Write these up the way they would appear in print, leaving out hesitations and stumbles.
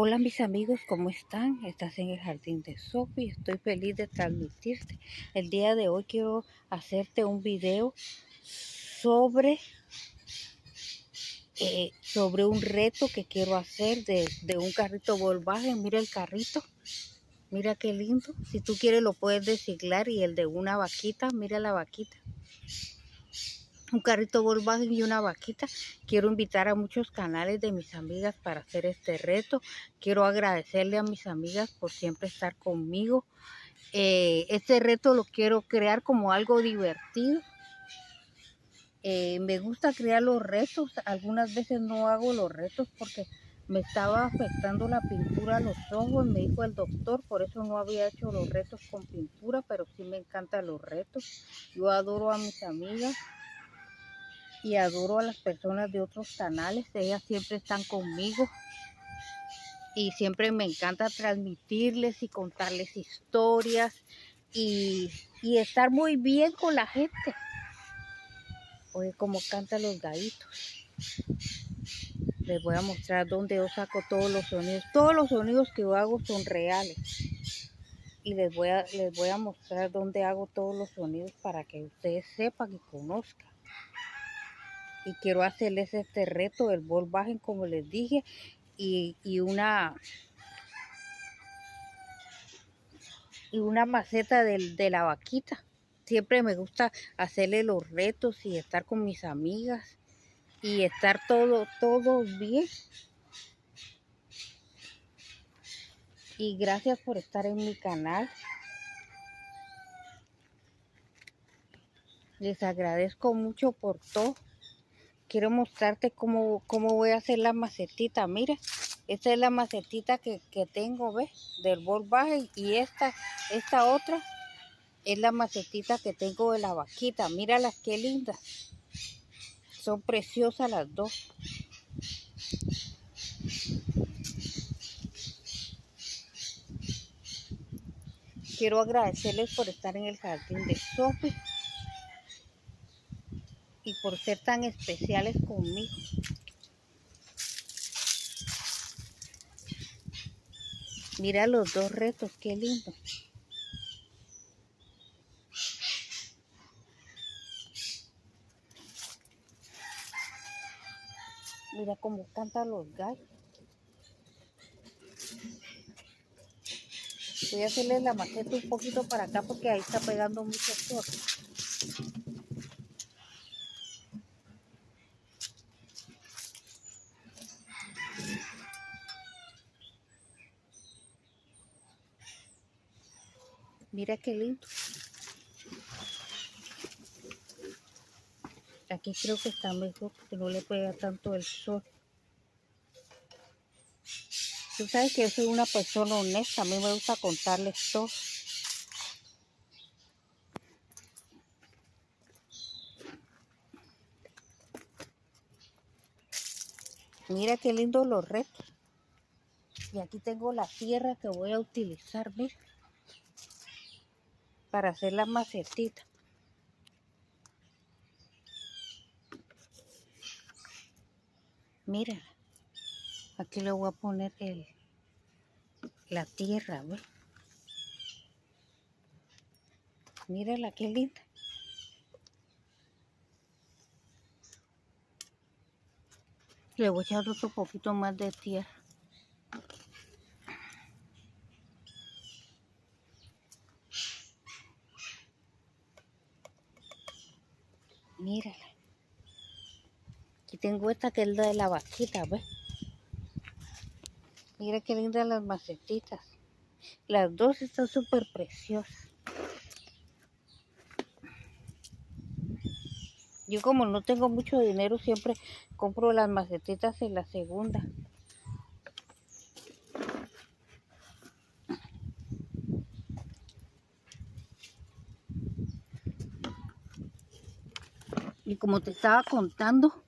Hola mis amigos, ¿cómo están? Estás en el jardín de Sophie, estoy feliz de transmitirte. El día de hoy quiero hacerte un video sobre, sobre un reto que quiero hacer de un carrito Volkswagen. Mira el carrito, mira qué lindo. Si tú quieres lo puedes reciclar, y el de una vaquita, mira la vaquita. Un carrito Volkswagen y una vaquita. Quiero invitar a muchos canales de mis amigas para hacer este reto. Quiero agradecerle a mis amigas por siempre estar conmigo. Este reto lo quiero crear como algo divertido. Me gusta crear los retos. Algunas veces no hago los retos porque me estaba afectando la pintura a los ojos, me dijo el doctor, por eso no había hecho los retos con pintura, pero sí me encantan los retos. Yo adoro a mis amigas y adoro a las personas de otros canales. Ellas siempre están conmigo y siempre me encanta transmitirles y contarles historias y estar muy bien con la gente. Oye, cómo cantan los gallitos. Les voy a mostrar dónde yo saco todos los sonidos. Todos los sonidos que yo hago son reales. Y les voy a mostrar dónde hago todos los sonidos para que ustedes sepan y conozcan. Y quiero hacerles este reto del Volkswagen, como les dije, y una maceta de la vaquita. Siempre me gusta hacerle los retos y estar con mis amigas y estar todo bien. Y gracias por estar en mi canal. Les agradezco mucho por todo. Quiero mostrarte cómo voy a hacer la macetita. Mira, esta es la macetita que tengo, ¿ves? Del Volkswagen. Y esta otra es la macetita que tengo de la vaquita. Míralas qué lindas. Son preciosas las dos. Quiero agradecerles por estar en el jardín de Sophie y por ser tan especiales conmigo. Mira los dos retos, qué lindo. Mira cómo cantan los gallos. Voy a hacerle la maceta un poquito para acá porque ahí está pegando mucho sol. Mira qué lindo. Aquí creo que está mejor porque no le pega tanto el sol. Tú sabes que yo soy una persona honesta, a mí me gusta contarles todo. Mira qué lindo los retos. Y aquí tengo la tierra que voy a utilizar, ¿ves? Para hacer la macetita. Mira, aquí le voy a poner la tierra, ¿ves? Mírala qué linda. Le voy a echar otro poquito más de tierra. Mírala. Aquí tengo esta que es la de la vaquita, ¿ves? Mira qué lindas las macetitas. Las dos están súper preciosas. Yo como no tengo mucho dinero, siempre compro las macetitas en la segunda. Y como te estaba contando,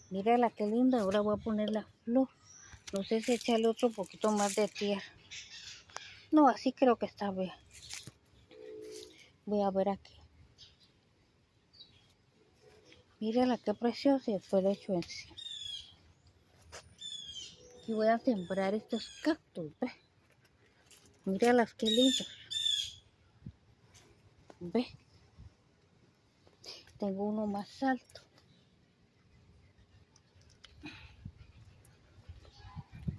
mírala qué linda. Ahora voy a poner la flor. No sé si echarle otro poquito más de tierra. No, así creo que está bien. Voy a ver aquí. Mírala qué preciosa y después le echo encima. Y voy a sembrar estos cactus, ¿ves? Míralas qué lindos. ¿Ves? Tengo uno más alto.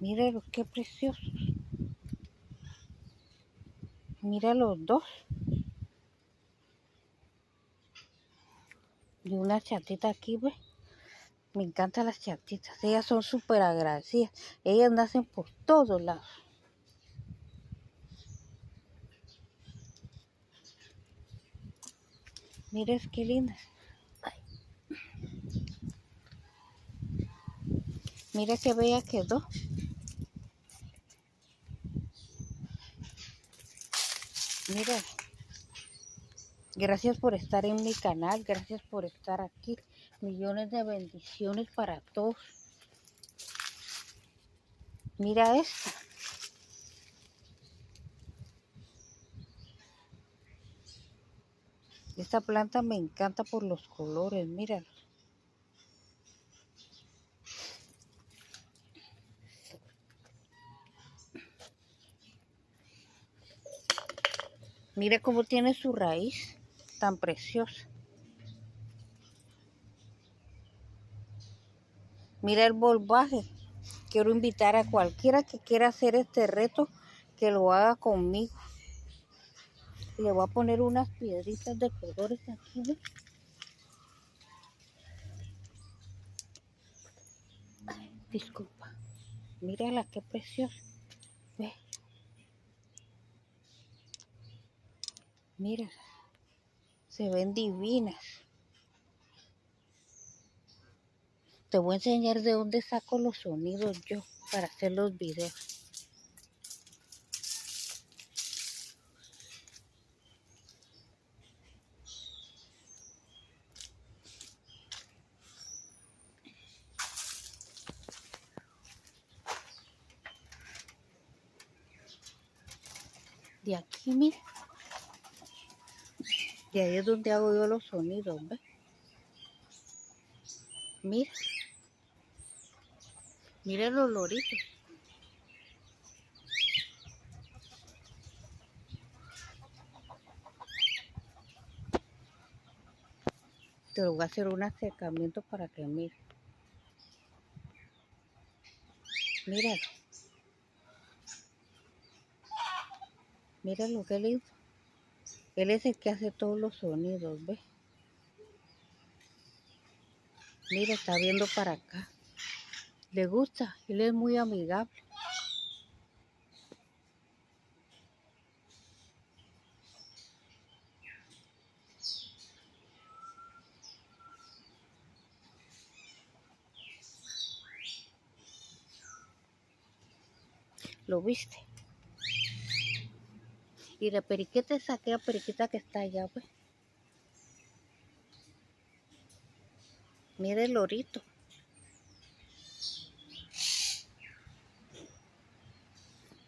Míralos qué preciosos. Mira los dos. Y una chatita aquí, ¿ves? Me encantan las chatitas. Ellas son súper agradecidas. Ellas nacen por todos lados. Mira qué lindas. Ay. Mira qué bella quedó. Mira. Gracias por estar en mi canal. Gracias por estar aquí. Millones de bendiciones para todos. Mira esta. Esta planta me encanta por los colores. Míralo. Mire cómo tiene su raíz tan preciosa. Mira el volvaje. Quiero invitar a cualquiera que quiera hacer este reto que lo haga conmigo. Le voy a poner unas piedritas de colores aquí, ¿ves? Ay, disculpa. Mírala qué preciosa. ¿Ves? Mírala. Se ven divinas. Te voy a enseñar de dónde saco los sonidos yo para hacer los videos. De aquí, mira. De ahí es donde hago yo los sonidos, ¿ves? Mira. Mira los loritos. Te lo voy a hacer un acercamiento para que mire. Míralo. Míralo qué lindo. Él es el que hace todos los sonidos, ¿ves? Mira, está viendo para acá. Le gusta, él es muy amigable. ¿Lo viste? Y la periquita es aquella periquita que está allá, pues. Mira el lorito.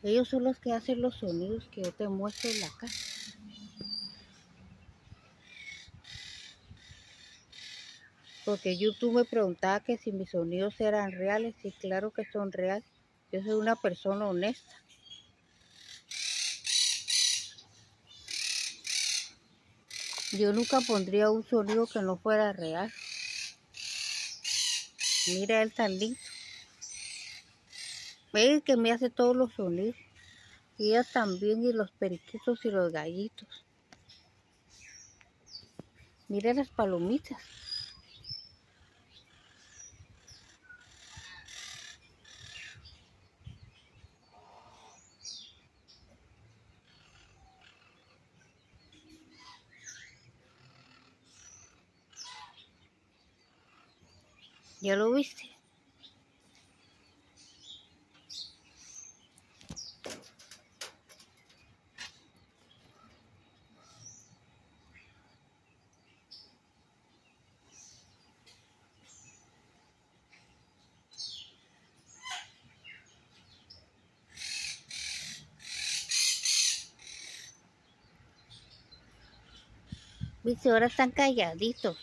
Ellos son los que hacen los sonidos que yo te muestro en la casa. Porque YouTube me preguntaba que si mis sonidos eran reales. Sí, claro que son reales. Yo soy una persona honesta. Yo nunca pondría un sonido que no fuera real. Mira él tan lindo. Ve que me hace todos los sonidos. Y ella también, y los periquitos y los gallitos. Mira las palomitas. ¿Ya lo viste? Viste, ahora están calladitos.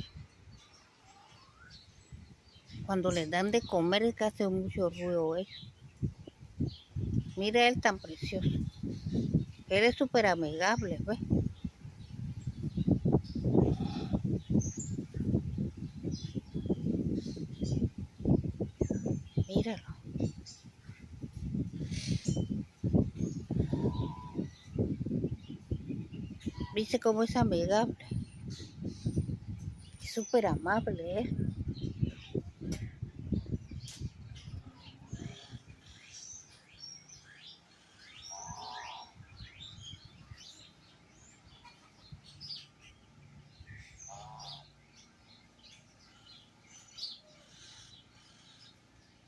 Cuando les dan de comer es que hace mucho ruido ellos. Mira él tan precioso. Él es súper amigable, ¿ves? Míralo. Viste cómo es amigable. Es súper amable, ¿eh?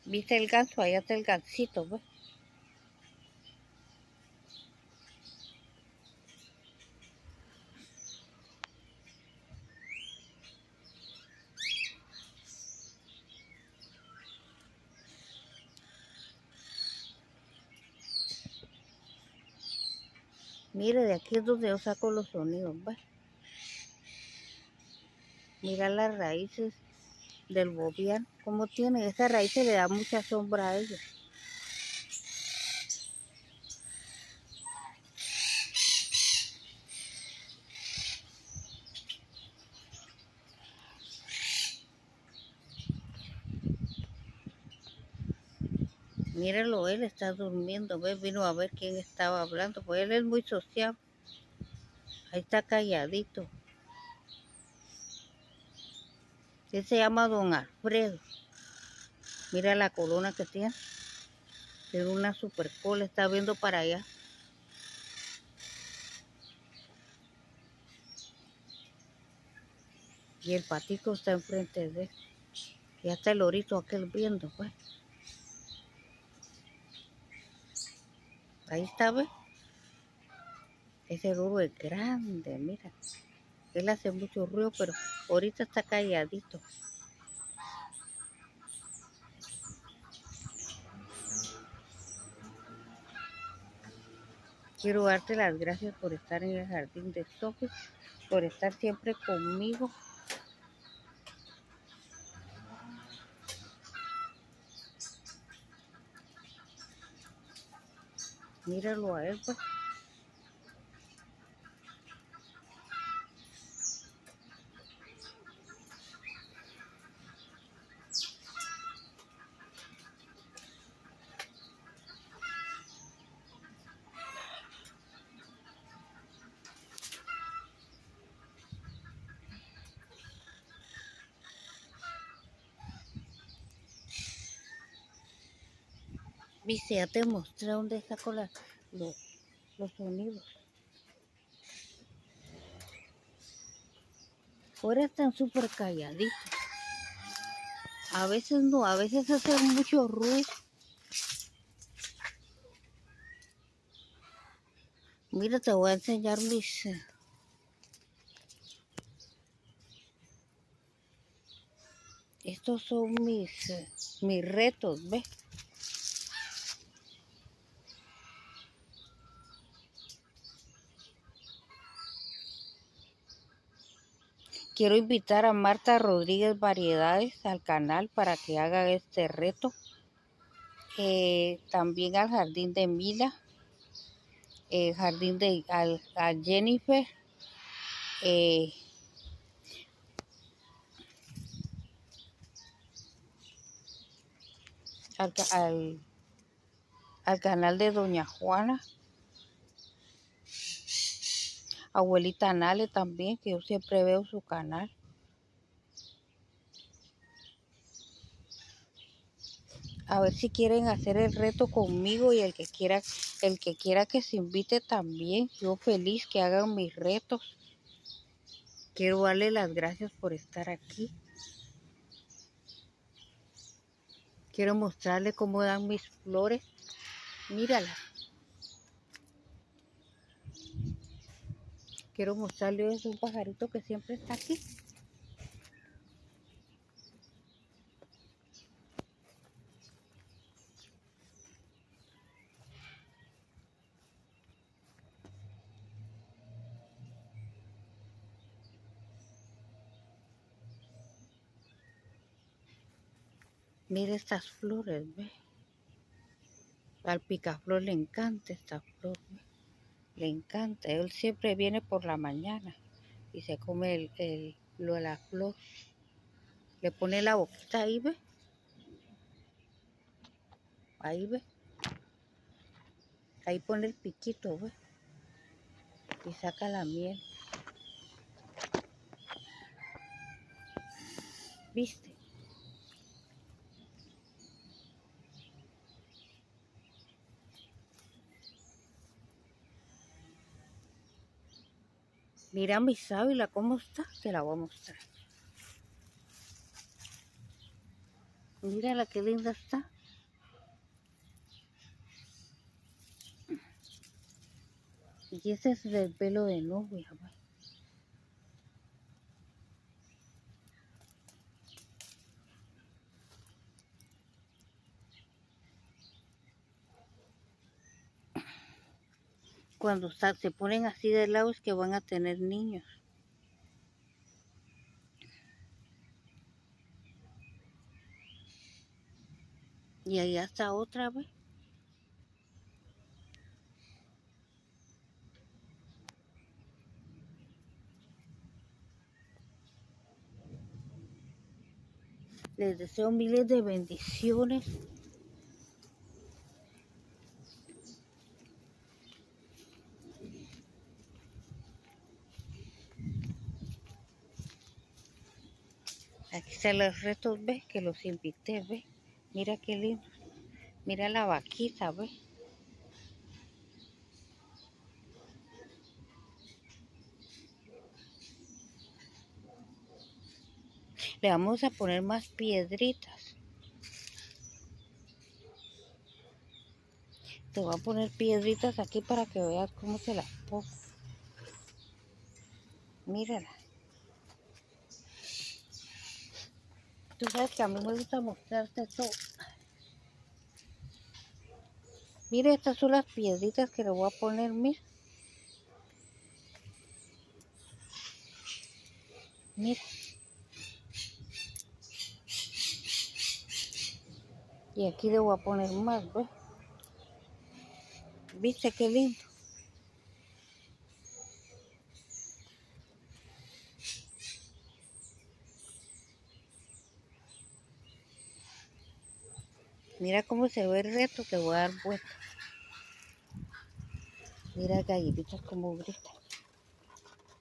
¿Viste el ganso? Allá está el gansito, ¿ves? Mire, de aquí es donde yo saco los sonidos, ¿ves? Mira las raíces del bobián. ¿Cómo tiene? Esa raíz le da mucha sombra a ellos. Míralo, él está durmiendo, ¿ves? Vino a ver quién estaba hablando, pues él es muy sociable. Ahí está calladito. Él se llama Don Alfredo. Mira la corona que tiene. Tiene una super cola, está viendo para allá. Y el patico está enfrente de él. Y hasta el lorito aquel viendo, pues. Ahí está, ¿ves? Ese loro es grande, mira. Él hace mucho ruido, pero ahorita está calladito. Quiero darte las gracias por estar en el jardín de Sophie, por estar siempre conmigo. Míralo a él, pues. Viste, ya te mostré dónde saco los sonidos. Ahora están súper calladitos. A veces no, a veces hacen mucho ruido. Mira, te voy a enseñar estos son mis retos, ¿ves? Quiero invitar a Marta Rodríguez Variedades al canal para que haga este reto. También al jardín de Mila, jardín de a Jennifer, eh, al, al canal de Doña Juana, abuelita Nale también, que yo siempre veo su canal. A ver si quieren hacer el reto conmigo y el que quiera que se invite también. Yo feliz que hagan mis retos. Quiero darle las gracias por estar aquí. Quiero mostrarle cómo dan mis flores. Míralas. Quiero mostrarle es un pajarito que siempre está aquí. Mira estas flores, ¿ve? Al picaflor le encanta esta flor, ¿ve? Le encanta. Él siempre viene por la mañana y se come lo de la flor. Le pone la boquita ahí, ¿ve? Ahí, ¿ve? Ahí pone el piquito, ¿ve? Y saca la miel. ¿Viste? Mira mi sábila, ¿cómo está? Te la voy a mostrar. Mírala qué linda está. Y ese es el pelo de novia, ¿ve? Cuando se ponen así de lado es que van a tener niños. Y ahí está otra vez. Les deseo miles de bendiciones. Aquí están los retos, ¿ves? Que los invité, ¿ves? Mira qué lindo. Mira la vaquita, ¿ves? Le vamos a poner más piedritas. Te voy a poner piedritas aquí para que veas cómo se las pongo. Mírala. Tú sabes que a mí me gusta mostrarte todo. Mira, estas son las piedritas que le voy a poner, mira. Mira. Y aquí le voy a poner más, ¿ves? ¿Viste qué lindo? Mira cómo se ve el reto, te voy a dar vuelta. Mira galletitas como gritan.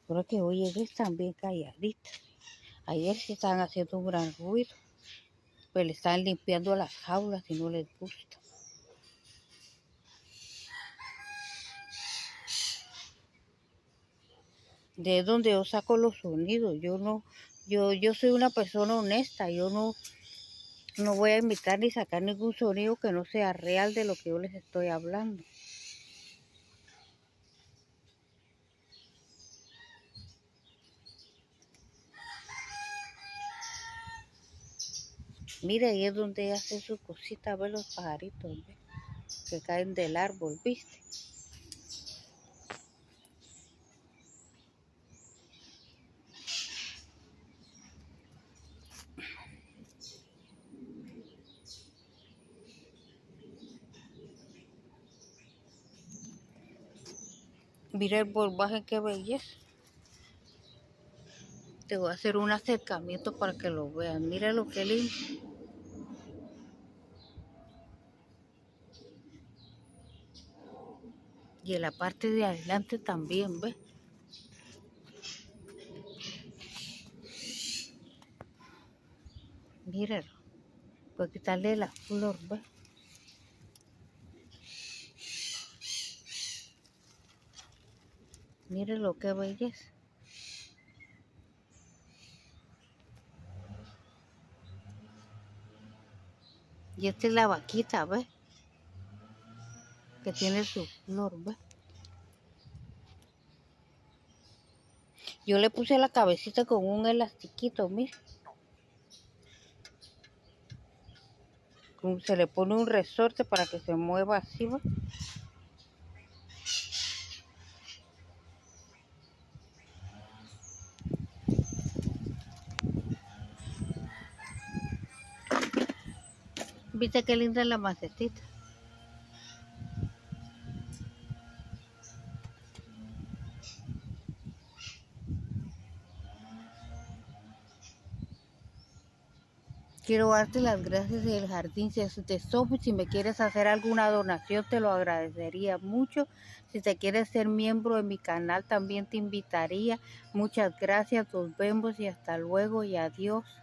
Creo que hoy ellos están bien calladitas. Ayer sí estaban haciendo un gran ruido. Pues le están limpiando las jaulas y no les gusta. De donde yo saco los sonidos. Yo soy una persona honesta. Yo no voy a imitar ni sacar ningún sonido que no sea real de lo que yo les estoy hablando. Mira, ahí es donde ella hace su cosita, ve los pajaritos, ¿ve? Que caen del árbol, ¿viste? Mira el volvaje, qué belleza. Te voy a hacer un acercamiento para que lo vean. Mira lo que lindo. Y en la parte de adelante también, ¿ves? Míralo. Voy a quitarle la flor, ¿ves? Míralo, qué belleza. Y esta es la vaquita, ¿ves? Que tiene su flor, ¿ves? Yo le puse la cabecita con un elastiquito, mira. Se le pone un resorte para que se mueva así, ¿ves? ¿Viste qué linda es la macetita? Quiero darte las gracias del jardín de Sophie. Si me quieres hacer alguna donación, te lo agradecería mucho. Si te quieres ser miembro de mi canal, también te invitaría. Muchas gracias, nos vemos y hasta luego y adiós.